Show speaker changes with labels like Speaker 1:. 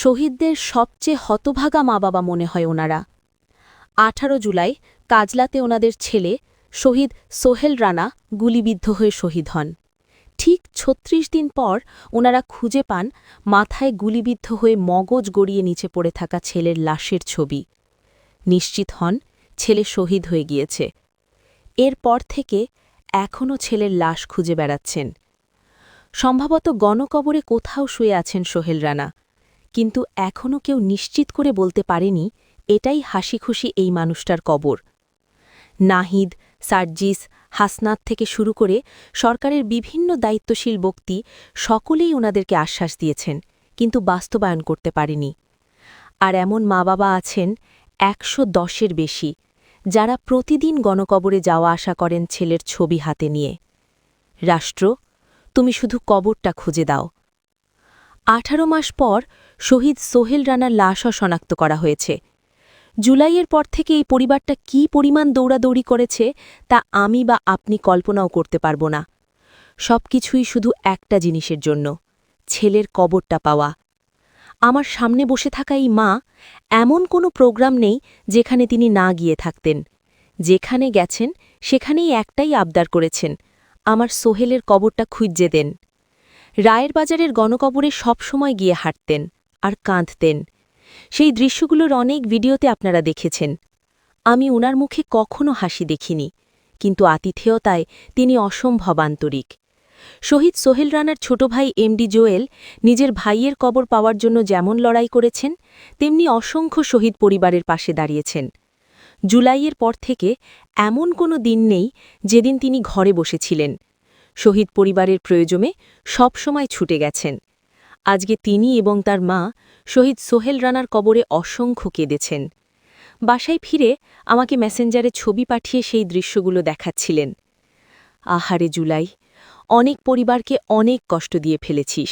Speaker 1: শহীদদের সবচেয়ে হতভাগা মা বাবা মনে হয় ওনারা। 18 জুলাই কাজলাতে ওনাদের ছেলে শহীদ সোহেল রানা গুলিবিদ্ধ হয়ে শহীদ হন। ঠিক ৩৬ দিন পর ওনারা খুঁজে পান মাথায় গুলিবিদ্ধ হয়ে মগজ গড়িয়ে নিচে পড়ে থাকা ছেলের লাশের ছবি। নিশ্চিত হন ছেলে শহীদ হয়ে গিয়েছে। এরপর থেকে এখনও ছেলের লাশ খুঁজে বেড়াচ্ছেন। সম্ভবত গণকবরে কোথাও শুয়ে আছেন সোহেল রানা, কিন্তু এখনও কেউ নিশ্চিত করে বলতে পারেনি এটাই হাসিখুশি এই মানুষটার কবর। নাহিদ, সার্জিস, হাসনাত থেকে শুরু করে সরকারের বিভিন্ন দায়িত্বশীল ব্যক্তি সকলেই ওনাদেরকে আশ্বাস দিয়েছেন, কিন্তু বাস্তবায়ন করতে পারেনি। আর এমন মা বাবা আছেন ১১০-এর বেশি, যারা প্রতিদিন গণকবরে যাওয়া আসা করেন ছেলের ছবি হাতে নিয়ে। রাষ্ট্র, তুমি শুধু কবরটা খুঁজে দাও। 18 মাস পর শহীদ সোহেল রানার লাশও শনাক্ত করা হয়েছে। জুলাইয়ের পর থেকে এই পরিবারটা কী পরিমাণ দৌড়াদৌড়ি করেছে তা আমি বা আপনি কল্পনাও করতে পারব না। সবকিছুই শুধু একটা জিনিসের জন্য, ছেলের কবরটা পাওয়া। আমার সামনে বসে থাকা এই মা, এমন কোনো প্রোগ্রাম নেই যেখানে তিনি না গিয়ে থাকতেন। যেখানে গেছেন সেখানেই একটাই আবদার করেছেন, আমার সোহেলের কবরটা খুঁজে দেন। রায়ের বাজারের গণকবরে সবসময় গিয়ে হাঁটতেন আর কাঁদতেন। সেই দৃশ্যগুলোর অনেক ভিডিওতে আপনারা দেখেছেন। আমি উনার মুখে কখনো হাসি দেখিনি, কিন্তু আতিথেয়তায় তিনি অসম্ভব আন্তরিক। শহীদ সোহেল রানার ছোট ভাই এমডি জোয়েল নিজের ভাইয়ের কবর পাওয়ার জন্য যেমন লড়াই করেছেন, তেমনি অসংখ্য শহীদ পরিবারের পাশে দাঁড়িয়েছেন। জুলাইয়ের পর থেকে এমন কোনো দিন নেই যেদিন তিনি ঘরে বসেছিলেন। শহীদ পরিবারের প্রয়োজনে সবসময় ছুটে গেছেন। আজকে তিনি এবং তার মা শহীদ সোহেল রানার কবরে অসংখ্য কেঁদেছেন। বাসায় ফিরে আমাকে মেসেঞ্জারে ছবি পাঠিয়ে সেই দৃশ্যগুলো দেখাচ্ছিলেন। আহারে জুলাই, অনেক পরিবারকে অনেক কষ্ট দিয়ে ফেলেছিস।